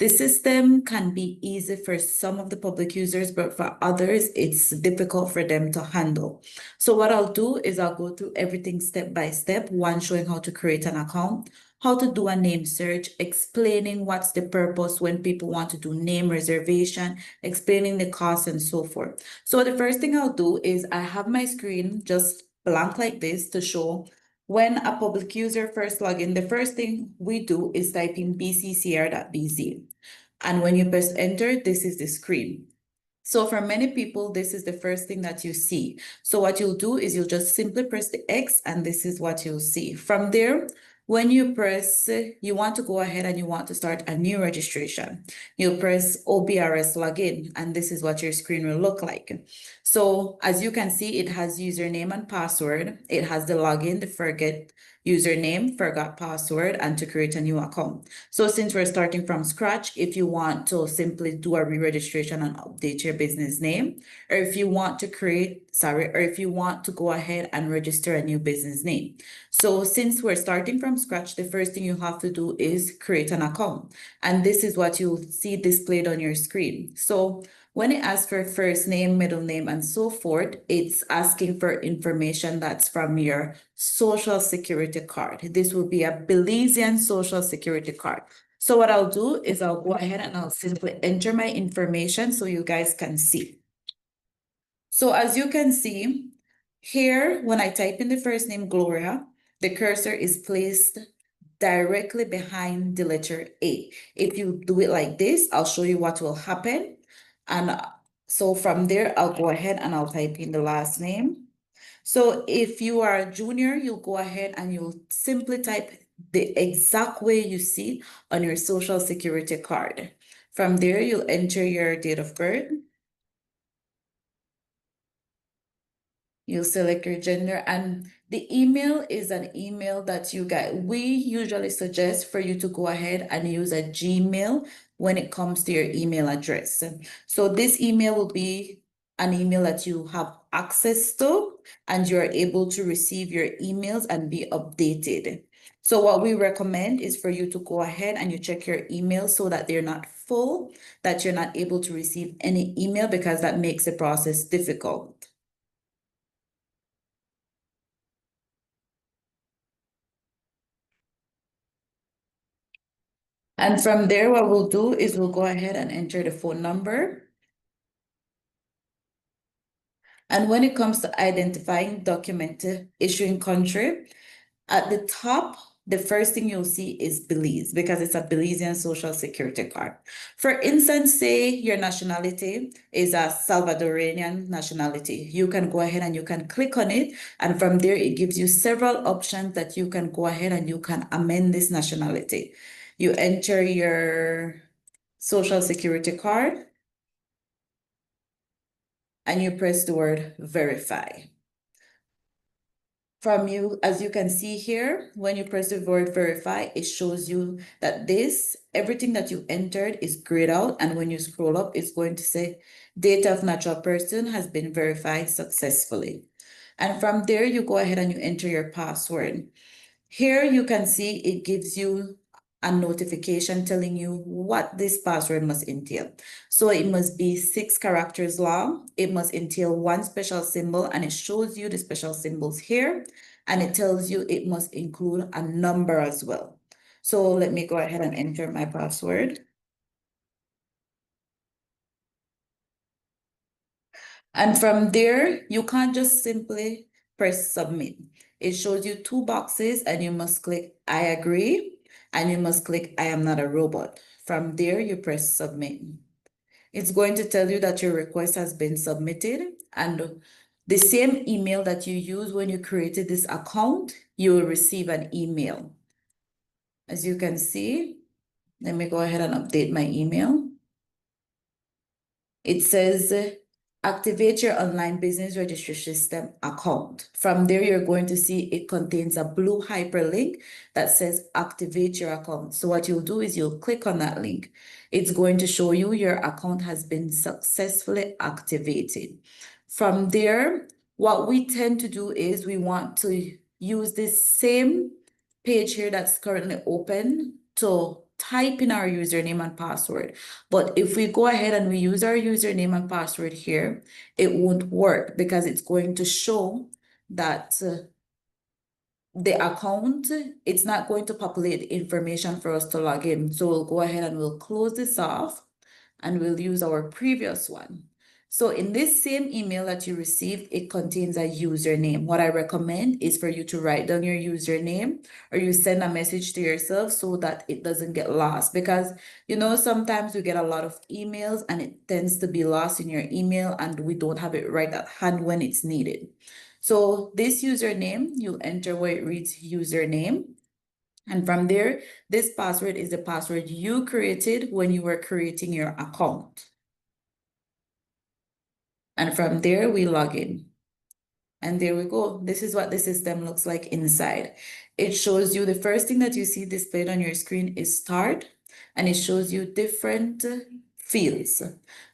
The system can be easy for some of the public users, but for others, it's difficult for them to handle. So what I'll do is I'll go through everything step by step, one showing how to create an account, how to do a name search, explaining what's the purpose when people want to do name reservation, explaining the cost and so forth. So the first thing I'll do is I have my screen just blank like this to show when a public user first log in, the first thing we do is type in bccr.bz. And when you press enter, this is the screen. So for many people, this is the first thing that you see. So what you'll do is you'll just simply press the X and this is what you'll see. From there, when you press, you want to go ahead and you want to start a new registration. You'll press OBRS login and this is what your screen will look like. So as you can see, it has username and password. It has the login, the forget username, forgot password, and to create a new account. So since we're starting from scratch, if you want to simply do a re-registration and update your business name, or if you want to or if you want to go ahead and register a new business name. So since we're starting from scratch, the first thing you have to do is create an account. And this is what you'll see displayed on your screen. So when it asks for first name, middle name, and so forth, it's asking for information that's from your social security card. This will be a Belizean social security card. So what I'll do is I'll go ahead and I'll simply enter my information so you guys can see. So as you can see here, when I type in the first name, Gloria, the cursor is placed directly behind the letter A. If you do it like this, I'll show you what will happen. And so from there, I'll go ahead and I'll type in the last name. So if you are a junior, you'll go ahead and you'll simply type the exact way you see on your social security card. From there, you'll enter your date of birth. You'll select your gender, and the email is an email that we usually suggest for you to go ahead and use a Gmail when it comes to your email address. So this email will be an email that you have access to and you're able to receive your emails and be updated. So what we recommend is for you to go ahead and you check your email so that they're not full, that you're not able to receive any email because that makes the process difficult. And from there, what we'll do is we'll go ahead and enter the phone number. And when it comes to identifying document issuing country, at the top, the first thing you'll see is Belize because it's a Belizean social security card. For instance, say your nationality is a Salvadorian nationality. You can go ahead and you can click on it. And from there, it gives you several options that you can go ahead and you can amend this nationality. You enter your social security card and you press the word verify. As you can see here, when you press the word verify, it shows you that everything that you entered is grayed out. And when you scroll up, it's going to say data of natural person has been verified successfully. And from there, you go ahead and you enter your password. Here you can see it gives you a notification telling you what this password must entail. So it must be 6 characters long. It must entail one special symbol, and it shows you the special symbols here. And it tells you it must include a number as well. So let me go ahead and enter my password. And from there, you can't just simply press submit. It shows you 2 boxes and you must click I agree and you must click I am not a robot. From there, you press submit. It's going to tell you that your request has been submitted, and the same email that you used when you created this account, you will receive an email. As you can see, let me go ahead and update my email. It says activate your online business registration system account. From there, you're going to see it contains a blue hyperlink that says activate your account. So what you'll do is you'll click on that link. It's going to show you your account has been successfully activated. From there, what we tend to do is we want to use this same page here that's currently open to type in our username and password. But if we go ahead and we use our username and password here, it won't work because it's going to show that the account, it's not going to populate information for us to log in. So we'll go ahead and we'll close this off and we'll use our previous one. So in this same email that you received, it contains a username. What I recommend is for you to write down your username or you send a message to yourself so that it doesn't get lost. Because, you know, sometimes we get a lot of emails and it tends to be lost in your email and we don't have it right at hand when it's needed. So this username, you'll enter where it reads username. And from there, this password is the password you created when you were creating your account. And from there, we log in. And there we go. This is what the system looks like inside. It shows you the first thing that you see displayed on your screen is start, and it shows you different fields.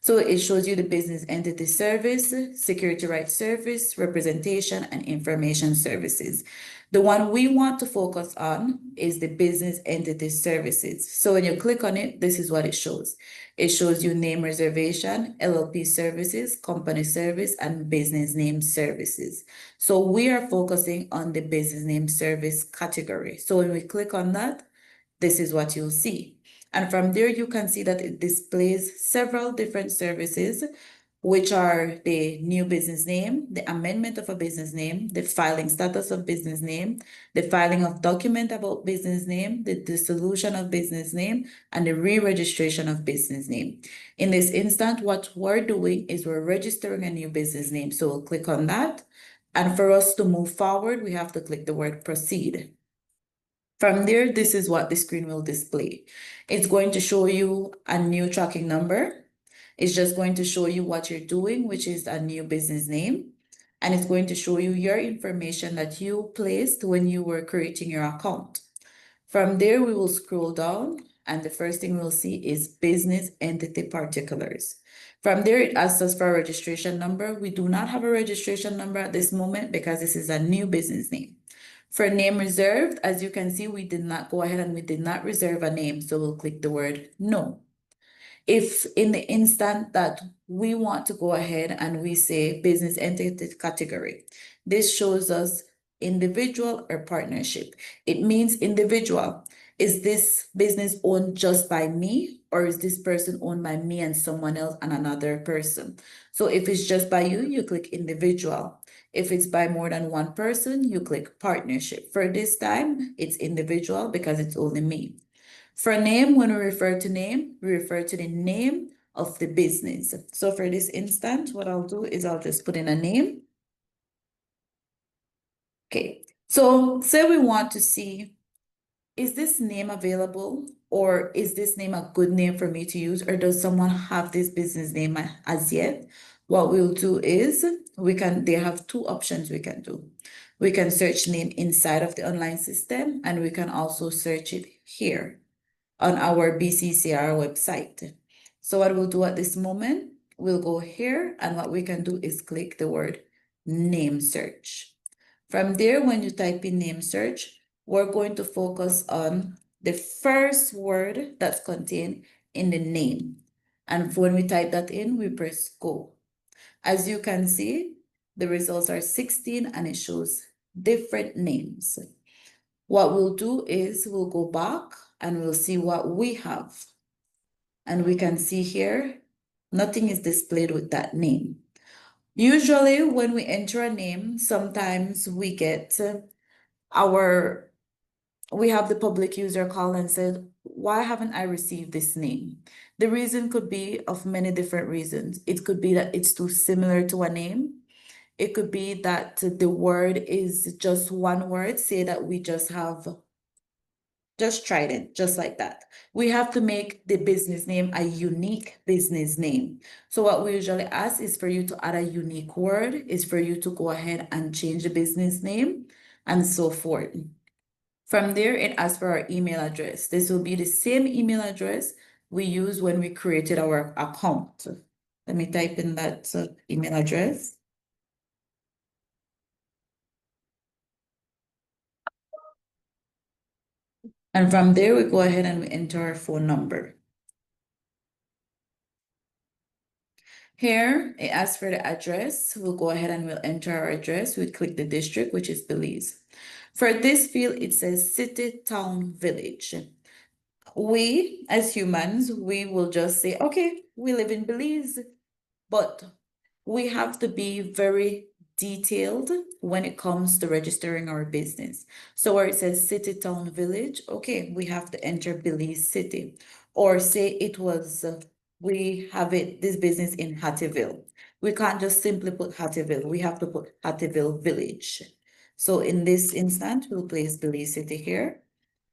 So it shows you the business entity service, security rights service, representation, and information services. The one we want to focus on is the business entity services. So when you click on it, this is what it shows. It shows you name reservation, LLP services, company service, and business name services. So we are focusing on the business name service category. So when we click on that, this is what you'll see. And from there, you can see that it displays several different services, which are the new business name, the amendment of a business name, the filing status of business name, the filing of document about business name, the dissolution of business name, and the re-registration of business name. In this instant, what we're doing is we're registering a new business name. So we'll click on that. And for us to move forward, we have to click the word proceed. From there, this is what the screen will display. It's going to show you a new tracking number. It's just going to show you what you're doing, which is a new business name. And it's going to show you your information that you placed when you were creating your account. From there, we will scroll down and the first thing we'll see is business entity particulars. From there, it asks us for a registration number. We do not have a registration number at this moment because this is a new business name. For name reserved, as you can see, we did not go ahead and we did not reserve a name. So we'll click the word no. If in the instant that we want to go ahead and we say business entity category, this shows us individual or partnership. It means individual. Is this business owned just by me, or is this person owned by me and someone else and another person? So if it's just by you, you click individual. If it's by more than one person, you click partnership. For this time, it's individual because it's only me. For name, when we refer to name, we refer to the name of the business. So for this instance, what I'll do is I'll just put in a name. Okay, so say we want to see, is this name available, or is this name a good name for me to use, or does someone have this business name as yet? What we'll do is they have two options we can do. We can search name inside of the online system, and we can also search it here on our BCCR website. So what we'll do at this moment, we'll go here, and what we can do is click the word name search. From there, when you type in name search, we're going to focus on the first word that's contained in the name. And when we type that in, we press go. As you can see, the results are 16 and it shows different names. What we'll do is we'll go back and we'll see what we have. And we can see here, nothing is displayed with that name. Usually when we enter a name, sometimes we get we have the public user call and said, why haven't I received this name? The reason could be of many different reasons. It could be that it's too similar to a name. It could be that the word is just one word, say that we just tried it, just like that. We have to make the business name a unique business name. So what we usually ask is for you to add a unique word, is for you to go ahead and change the business name and so forth. From there, it asks for our email address. This will be the same email address we used when we created our account. Let me type in that email address. And from there, we go ahead and we enter our phone number. Here, it asks for the address. We'll go ahead and we'll enter our address. We'll click the district, which is Belize. For this field, it says city, town, village. We, as humans, we will just say, okay, we live in Belize, but we have to be very detailed when it comes to registering our business. So where it says city, town, village, okay, we have to enter Belize City. Or say it was, we have this business in Hattieville. We can't just simply put Hattieville, we have to put Hattieville Village. So in this instance, we'll place Belize City here.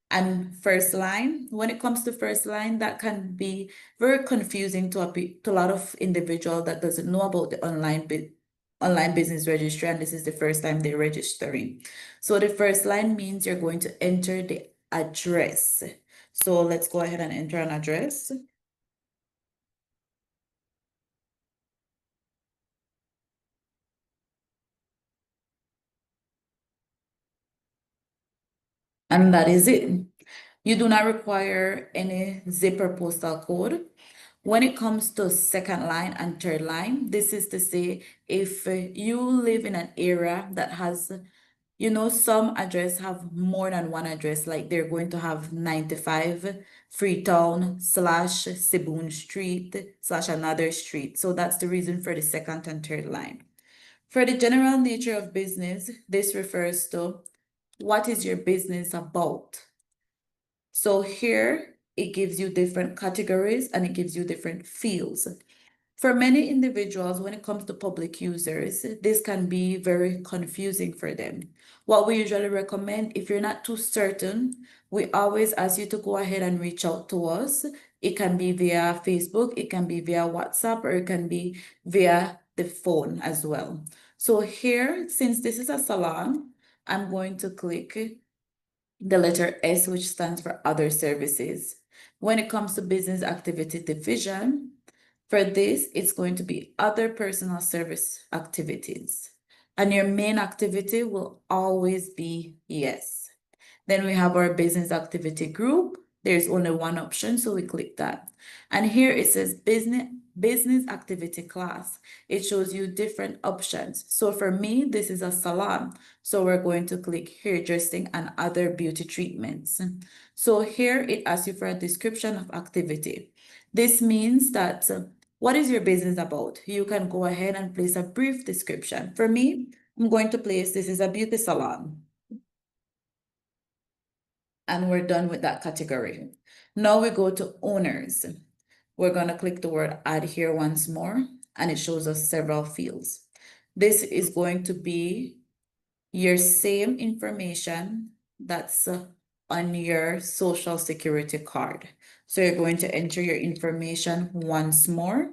And first line, when it comes to first line, that can be very confusing to to a lot of individual that doesn't know about the online business registry, and this is the first time they're registering. So the first line means you're going to enter the address. So let's go ahead and enter an address. And that is it. You do not require any zipper postal code. When it comes to second line and third line, this is to say if you live in an area that has, some address have more than one address, like they're going to have 95 Freetown slash Sibun Street slash another street. So that's the reason for the second and third line. For the general nature of business, this refers to what is your business about? So here it gives you different categories and it gives you different fields. For many individuals, when it comes to public users, this can be very confusing for them. What we usually recommend, if you're not too certain, we always ask you to go ahead and reach out to us. It can be via Facebook, it can be via WhatsApp, or it can be via the phone as well. So here, since this is a salon, I'm going to click the letter S, which stands for other services. When it comes to business activity division, for this, it's going to be other personal service activities. And your main activity will always be yes. Then we have our business activity group. There's only one option, so we click that. And here it says business activity class. It shows you different options. So for me, this is a salon. So we're going to click hairdressing and other beauty treatments. So here it asks you for a description of activity. This means that what is your business about? You can go ahead and place a brief description. For me, I'm going to place this is a beauty salon. And we're done with that category. Now we go to owners. We're going to click the word add here once more, and it shows us several fields. This is going to be your same information that's on your social security card. So you're going to enter your information once more.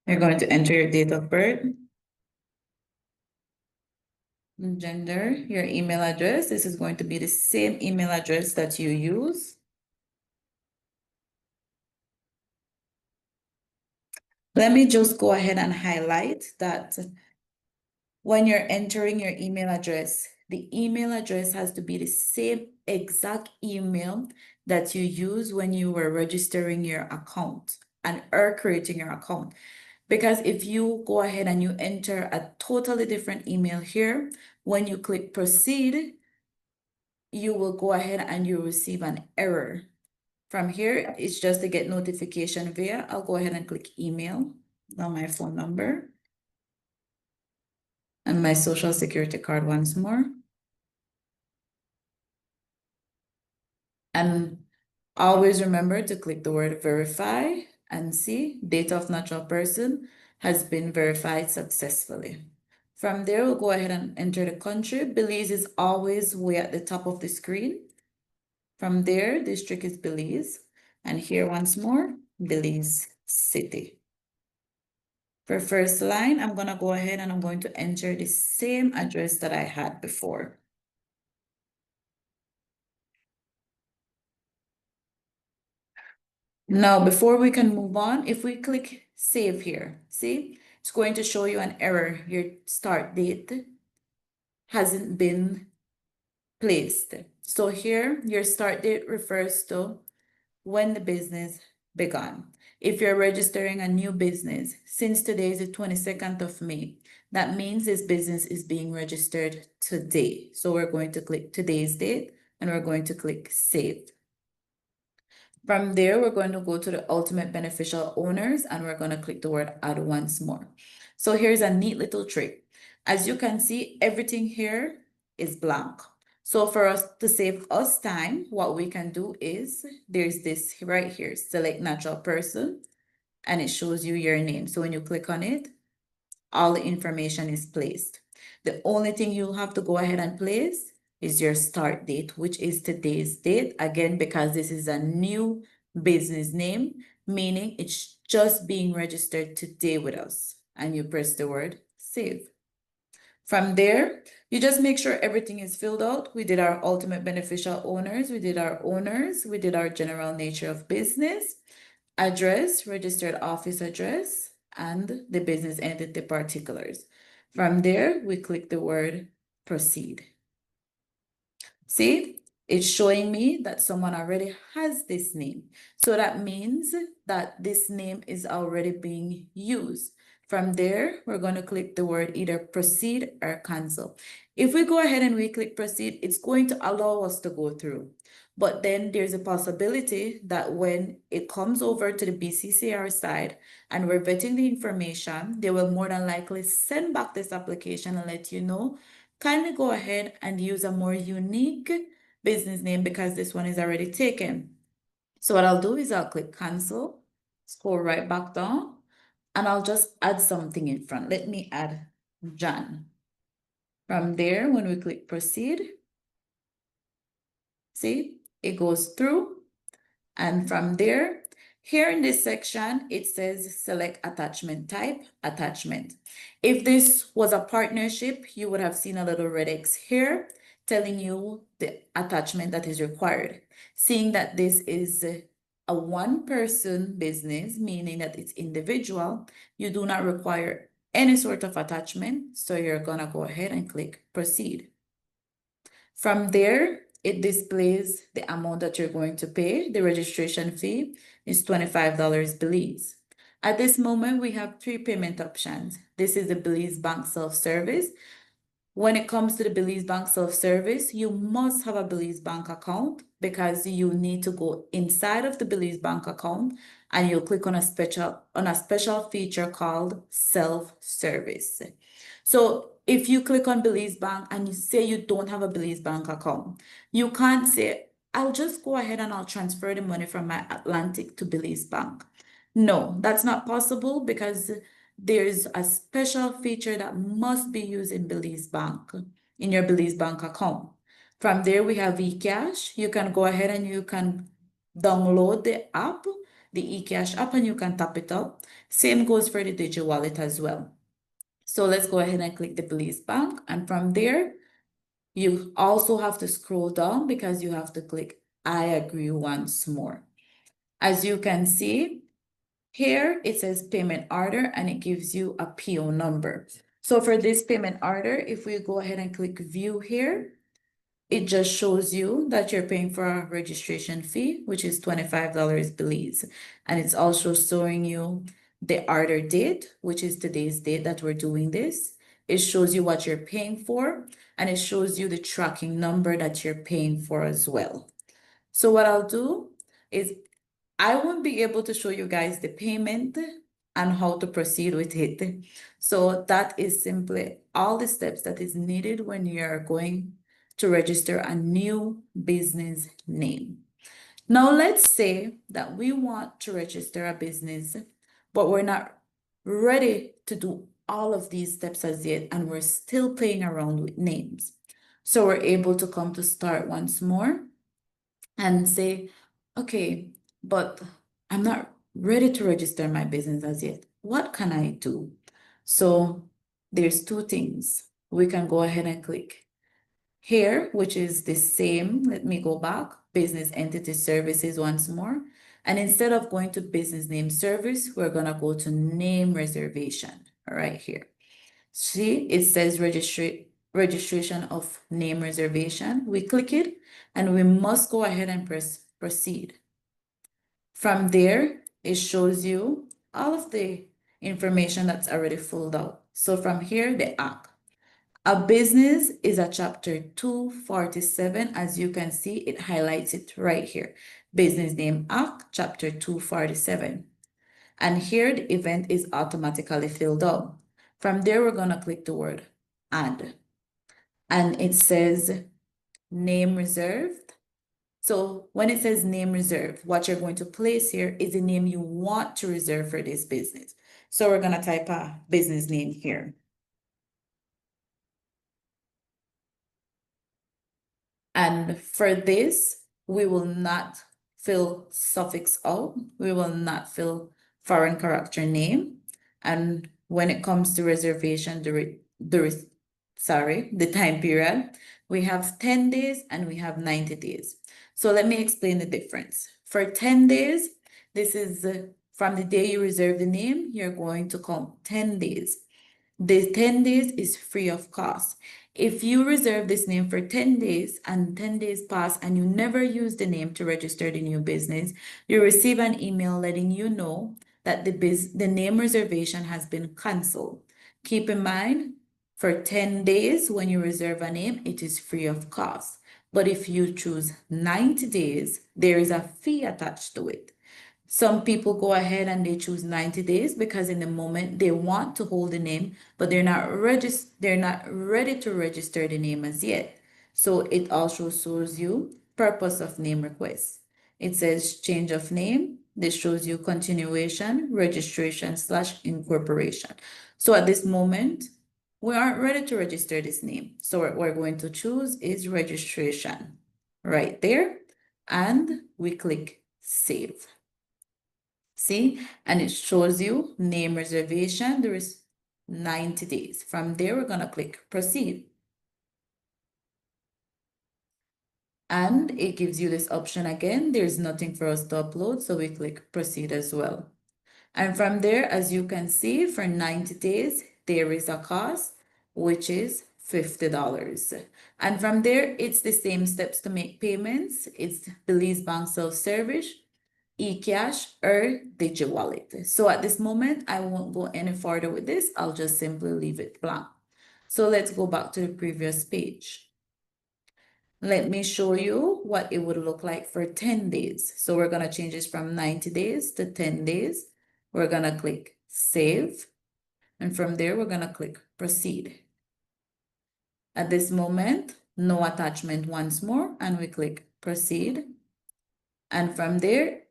You're going to enter your date of birth, gender, your email address. This is going to be the same email address that you use. Let me just go ahead and highlight that when you're entering your email address, the email address has to be the same exact email that you use when you were registering your account and or creating your account. Because if you go ahead and you enter a totally different email here, when you click proceed, you will go ahead and you receive an error. From here, it's just to get notification via, I'll go ahead and click email, now my phone number, and my social security card once more. And always remember to click the word verify and see data of natural person has been verified successfully. From there, we'll go ahead and enter the country. Belize is always way at the top of the screen. From there, district is Belize. And here once more, Belize City. For first line, I'm gonna go ahead and I'm going to enter the same address that I had before. Now, before we can move on, if we click save here, see, it's going to show you an error, your start date hasn't been placed. So here, your start date refers to when the business began. If you're registering a new business, since today is the 22nd of May, that means this business is being registered today. So we're going to click today's date and we're going to click save. From there, we're going to go to the ultimate beneficial owners and we're going to click the word add once more. So here's a neat little trick. As you can see, everything here is blank. So for us to save us time, what we can do is there's this right here, select natural person, and it shows you your name. So when you click on it, all the information is placed. The only thing you'll have to go ahead and place is your start date, which is today's date. Again, because this is a new business name, meaning it's just being registered today with us. And you press the word save. From there, you just make sure everything is filled out. We did our ultimate beneficial owners, we did our owners, we did our general nature of business, address, registered office address, and the business entity particulars. From there, we click the word proceed. See, it's showing me that someone already has this name. So that means that this name is already being used. From there, we're going to click the word either proceed or cancel. If we go ahead and we click proceed, it's going to allow us to go through. But then there's a possibility that when it comes over to the BCCR side and we're vetting the information, they will more than likely send back this application and let you know, kindly go ahead and use a more unique business name because this one is already taken. So what I'll do is I'll click cancel, scroll right back down, and I'll just add something in front. Let me add Jan. From there, when we click proceed, see, it goes through. And from there, here in this section, it says select attachment type, attachment. If this was a partnership, you would have seen a little red X here telling you the attachment that is required. Seeing that this is a one-person business, meaning that it's individual, you do not require any sort of attachment. So you're gonna go ahead and click proceed. From there, it displays the amount that you're going to pay. The registration fee is $25 Belize. At this moment, we have three payment options. This is the Belize Bank Self-Service. When it comes to the Belize Bank Self-Service, you must have a Belize Bank account because you need to go inside of the Belize Bank account and you'll click on a special feature called Self-Service. So if you click on Belize Bank and you say you don't have a Belize Bank account, you can't say, I'll just go ahead and I'll transfer the money from my Atlantic to Belize Bank. No, that's not possible because there's a special feature that must be used in Belize Bank, in your Belize Bank account. From there, we have eCash. You can go ahead and you can download the app, the eCash app, and you can tap it up. Same goes for the DigiWallet as well. So let's go ahead and click the Belize Bank. And from there, you also have to scroll down because you have to click I agree once more. As you can see, here it says payment order and it gives you a PO number. So for this payment order, if we go ahead and click view here, it just shows you that you're paying for a registration fee, which is $25 Belize. And it's also showing you the order date, which is today's date that we're doing this. It shows you what you're paying for, and it shows you the tracking number that you're paying for as well. So what I'll do is I won't be able to show you guys the payment and how to proceed with it. So that is simply all the steps that is needed when you're going to register a new business name. Now, let's say that we want to register a business, but we're not ready to do all of these steps as yet, and we're still playing around with names. So we're able to come to start once more and say, okay, but I'm not ready to register my business as yet. What can I do? So there's two things. We can go ahead and click here, which is the same. Let me go back, business entity services once more. And instead of going to business name service, we're gonna go to name reservation right here. See, it says registration of name reservation. We click it and we must go ahead and press proceed. From there, it shows you all of the information that's already filled out. So from here, the act. A business is a chapter 247. As you can see, it highlights it right here. Business name act, chapter 247. And here the event is automatically filled out. From there, we're gonna click the word add. And it says name reserved. So when it says name reserved, what you're going to place here is the name you want to reserve for this business. So we're gonna type a business name here. And for this, we will not fill suffix out. We will not fill foreign character name. And when it comes to reservation, the time period, we have 10 days and we have 90 days. So let me explain the difference. For 10 days, this is from the day you reserve the name, you're going to count 10 days. The 10 days is free of cost. If you reserve this name for 10 days and 10 days pass and you never use the name to register the new business, you receive an email letting you know that the name reservation has been canceled. Keep in mind, for 10 days, when you reserve a name, it is free of cost. But if you choose 90 days, there is a fee attached to it. Some people go ahead and they choose 90 days because in the moment they want to hold the name, but they're not ready to register the name as yet. So it also shows you purpose of name request. It says change of name. This shows you continuation, registration / incorporation. So at this moment, we aren't ready to register this name. So what we're going to choose is registration right there. And we click save. See, and it shows you name reservation. There is 90 days. From there, we're gonna click proceed. And it gives you this option again. There's nothing for us to upload, so we click proceed as well. And from there, as you can see, for 90 days, there is a cost, which is $50. And from there, it's the same steps to make payments. It's Belize Bank self-service, eCash, or DigiWallet. So at this moment, I won't go any further with this. I'll just simply leave it blank. So let's go back to the previous page. Let me show you what it would look like for 10 days. So we're gonna change this from 90 days to 10 days. We're gonna click save. And from there, we're gonna click proceed. At this moment, no attachment once more, and we click proceed. And from there,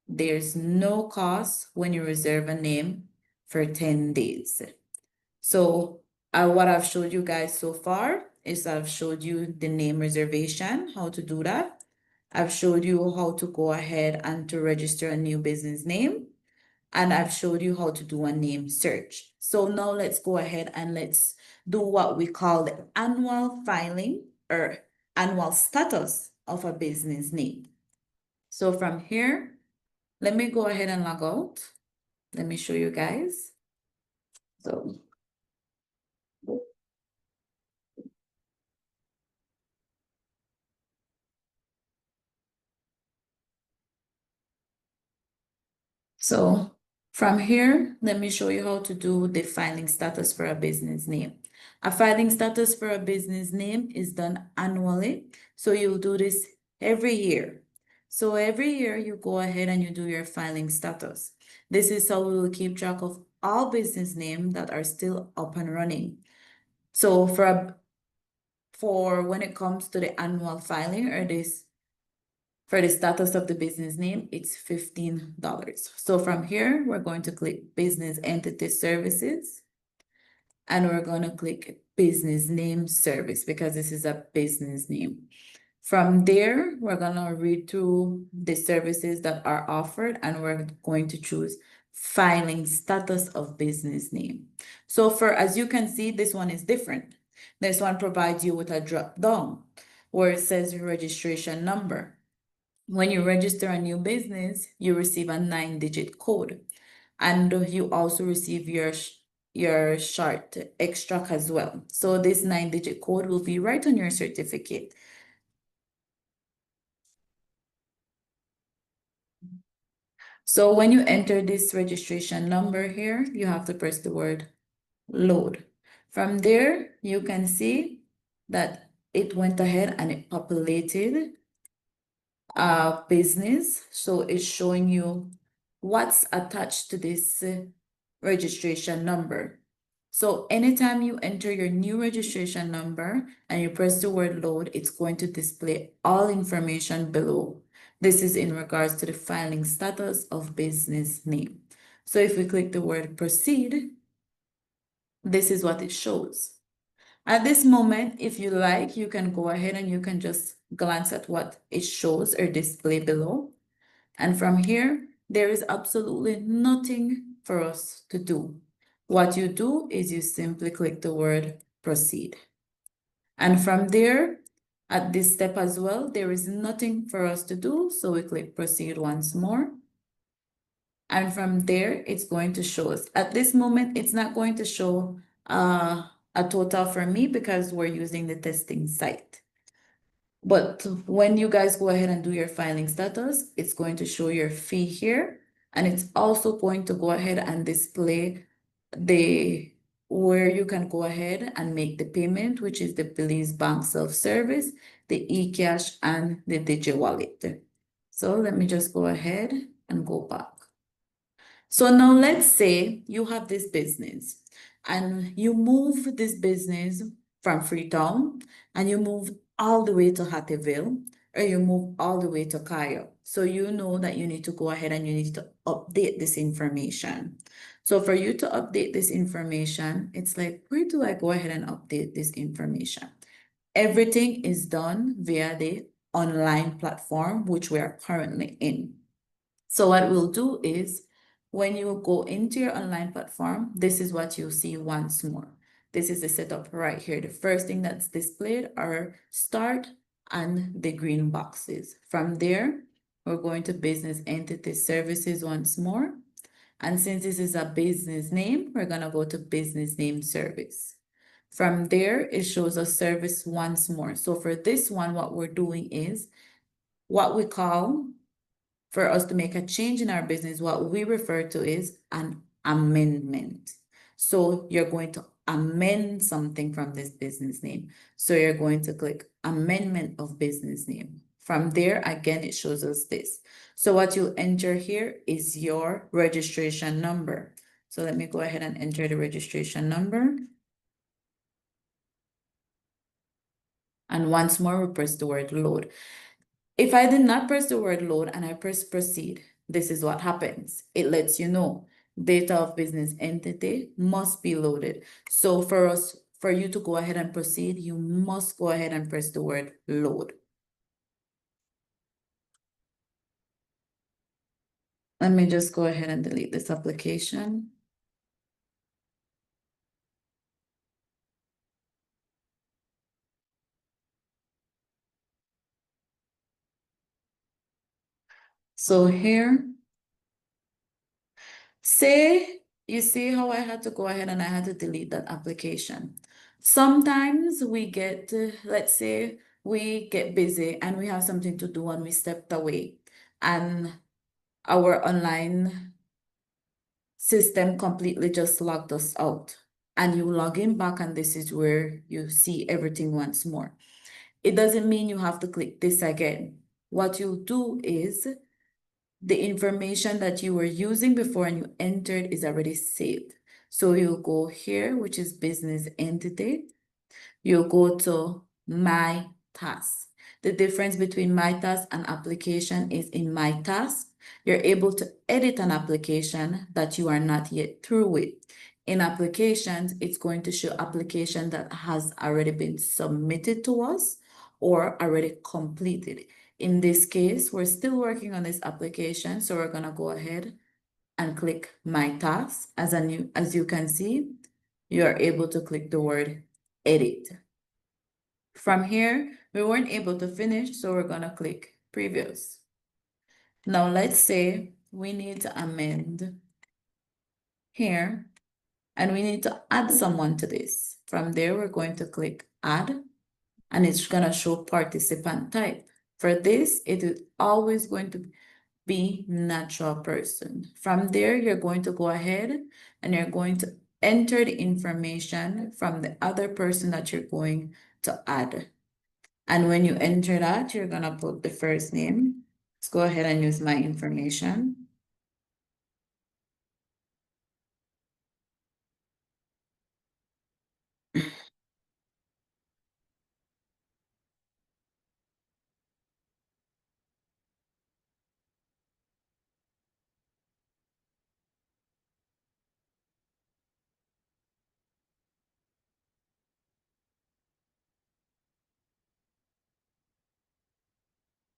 there's no cost when you reserve a name for 10 days. So what I've showed you guys so far is I've showed you the name reservation, how to do that. I've showed you how to go ahead and to register a new business name. And I've showed you how to do a name search. So now let's go ahead and let's do what we call the annual filing or annual status of a business name. So from here, let me go ahead and log out. Let me show you guys. So from here, let me show you how to do the filing status for a business name. A filing status for a business name is done annually. So you'll do this every year. So every year you go ahead and you do your filing status. This is how we will keep track of all business names that are still up and running. So for when it comes to the annual filing or this for the status of the business name, it's $15. So from here, we're going to click Business Entity Services, and we're going to click Business Name Service because this is a business name. From there, we're going to read through the services that are offered, and we're going to choose Filing Status of Business Name. So as you can see, this one is different. This one provides you with a drop down where it says registration number. When you register a new business, you receive a 9-digit code, and you also receive your short extract as well. So this 9-digit code will be right on your certificate. So when you enter this registration number here, you have to press the word load. From there, you can see that it went ahead and it populated business. So it's showing you what's attached to this registration number. So anytime you enter your new registration number and you press the word load, it's going to display all information below. This is in regards to the filing status of business name. So if we click the word proceed, this is what it shows. At this moment, if you like, you can go ahead and you can just glance at what it shows or display below. And from here, there is absolutely nothing for us to do. What you do is you simply click the word proceed. And from there, at this step as well, there is nothing for us to do. So we click proceed once more. And from there, it's going to show us. At this moment, it's not going to show a total for me because we're using the testing site. But when you guys go ahead and do your filing status, it's going to show your fee here. And it's also going to go ahead and display the where you can go ahead and make the payment, which is the Belize Bank self-service, the eCash, and the DigiWallet. So let me just go ahead and go back. So now let's say you have this business and you move this business from Freetown and you move all the way to Hattieville or you move all the way to Cayo. So you know that you need to go ahead and you need to update this information. So for you to update this information, it's like, where do I go ahead and update this information? Everything is done via the online platform, which we are currently in. So what we'll do is when you go into your online platform, this is what you'll see once more. This is the setup right here. The first thing that's displayed are start and the green boxes. From there, we're going to business entity services once more. And since this is a business name, we're going to go to business name service. From there, it shows us service once more. So for this one, what we're doing is what we call for us to make a change in our business, what we refer to is an amendment. So you're going to amend something from this business name. So you're going to click amendment of business name. From there, again, it shows us this. So what you enter here is your registration number. So let me go ahead and enter the registration number. And once more, we press the word load. If I did not press the word load and I press proceed, this is what happens. It lets you know data of business entity must be loaded. So for you to go ahead and proceed, you must go ahead and press the word load. Let me just go ahead and delete this application. So here, you see how I had to go ahead and I had to delete that application. Sometimes we get, let's say we get busy and we have something to do and we stepped away and our online system completely just logged us out. And you log in back and this is where you see everything once more. It doesn't mean you have to click this again. What you'll do is the information that you were using before and you entered is already saved. So you'll go here, which is business entity. You'll go to my task. The difference between my task and application is in my task, you're able to edit an application that you are not yet through with. In applications, it's going to show application that has already been submitted to us or already completed. In this case, we're still working on this application, so we're gonna go ahead and click my task. As you can see, you are able to click the word edit. From here, we weren't able to finish, so we're gonna click previous. Now let's say we need to amend here, and we need to add someone to this. From there, we're going to click add, and it's gonna show participant type. For this, it is always going to be natural person. From there, you're going to go ahead and you're going to enter the information from the other person that you're going to add. And when you enter that, you're gonna put the first name. Let's go ahead and use my information.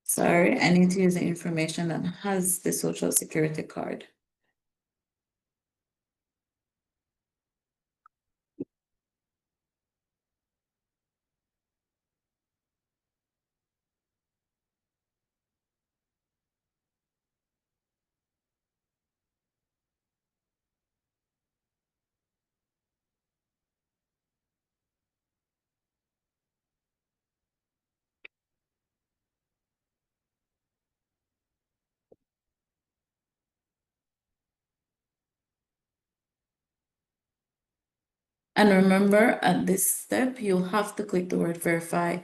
Sorry, I need to use the information that has the social security card. And remember, at this step, you'll have to click the word verify,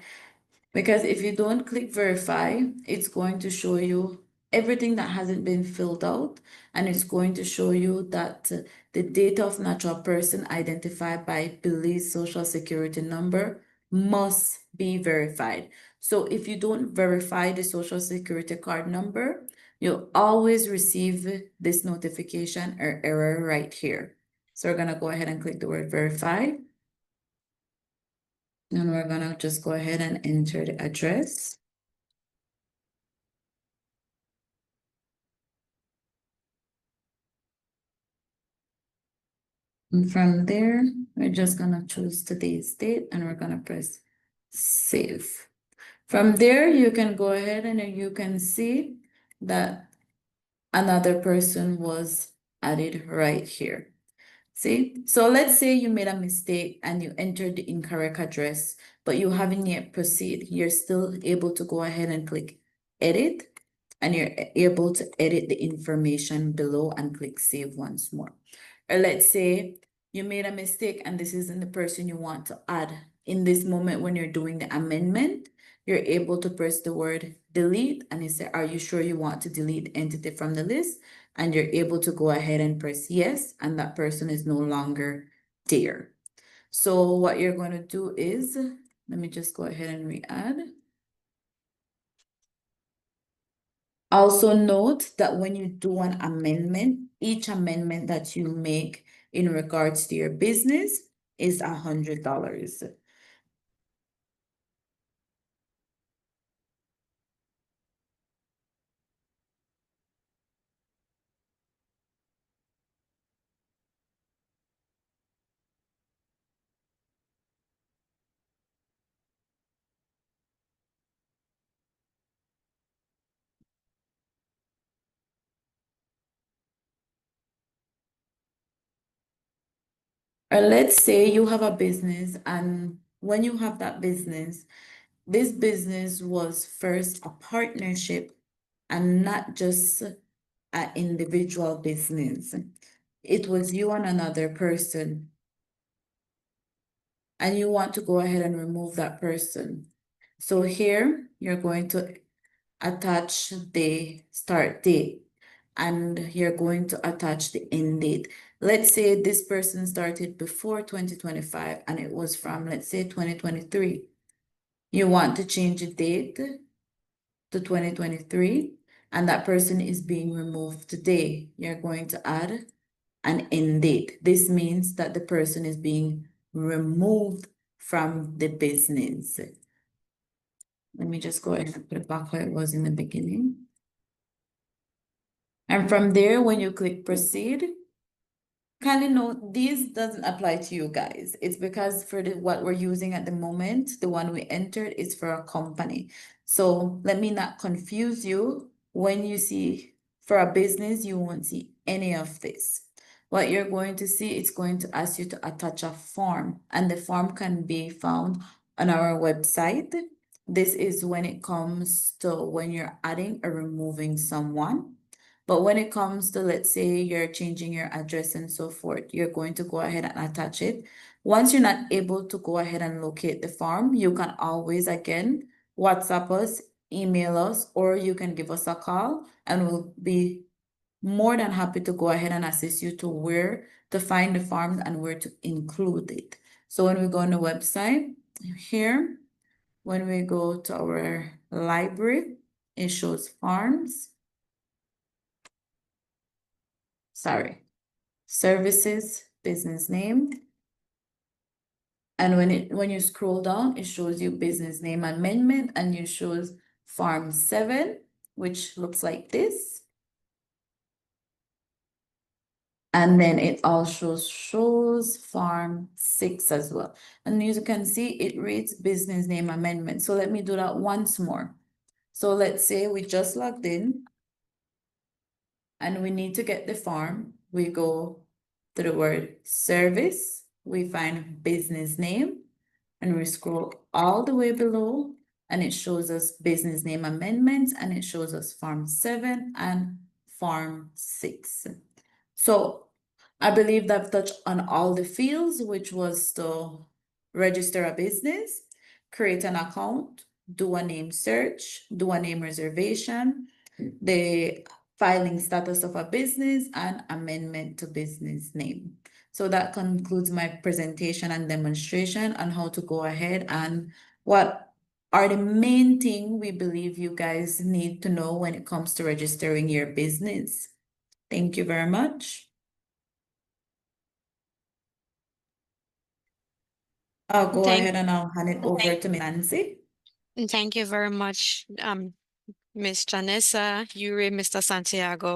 because if you don't click verify, it's going to show you everything that hasn't been filled out, and it's going to show you that the date of natural person identified by Billy's social security number must be verified. So if you don't verify the social security card number, you'll always receive this notification or error right here. So we're gonna go ahead and click the word verify. And we're gonna just go ahead and enter the address. And from there, we're just gonna choose today's date and we're gonna press save. From there, you can go ahead and you can see that another person was added right here. See, so let's say you made a mistake and you entered the incorrect address, but you haven't yet proceed. You're still able to go ahead and click edit, and you're able to edit the information below and click save once more. Or let's say you made a mistake and this isn't the person you want to add. In this moment when you're doing the amendment, you're able to press the word delete and it says, are you sure you want to delete the entity from the list? And you're able to go ahead and press yes, and that person is no longer there. So what you're going to do is, let me just go ahead and re-add. Also note that when you do an amendment, each amendment that you make in regards to your business is $100. Or let's say you have a business, and when you have that business, this business was first a partnership and not just an individual business. It was you and another person, and you want to go ahead and remove that person. So here, you're going to attach the start date and you're going to attach the end date. Let's say this person started before 2025 and it was from, let's say, 2023. You want to change the date to 2023 and that person is being removed today. You're going to add an end date. This means that the person is being removed from the business. Let me just go ahead and put it back where it was in the beginning. And from there, when you click proceed, kindly note, this doesn't apply to you guys. It's because for what we're using at the moment, the one we entered is for a company. So let me not confuse you. When you see for a business, you won't see any of this. what you're going to see, it's going to ask you to attach a form, and the form can be found on our website. This is when it comes to when you're adding or removing someone. But when it comes to, let's say, you're changing your address and so forth, you're going to go ahead and attach it. Once you're not able to go ahead and locate the form, you can always, again, WhatsApp us, email us, or you can give us a call, and we'll be more than happy to go ahead and assist you to where to find the forms and where to include it. So when we go on the website here, when we go to our library, it shows forms. Sorry, services, business name. And when you scroll down, it shows you business name amendment, and you shows Farm 7, which looks like this. And then it also shows Farm 6 as well. And as you can see, it reads business name amendment. So let me do that once more. So let's say we just logged in and we need to get the form. We go to the word service, we find business name, and we scroll all the way below, and it shows us business name amendments, and it shows us Farm 7 and Farm 6. So I believe that I've touched on all the fields, which was to register a business, create an account, do a name search, do a name reservation, the filing status of a business, and amendment to business name. So that concludes my presentation and demonstration on how to go ahead and what are the main thing we believe you guys need to know when it comes to registering your business. Thank you very much. I'll go Thank, ahead and I'll hand it over to Nancy. thank you very much, Miss Janessa, Yuri, Mr. Santiago.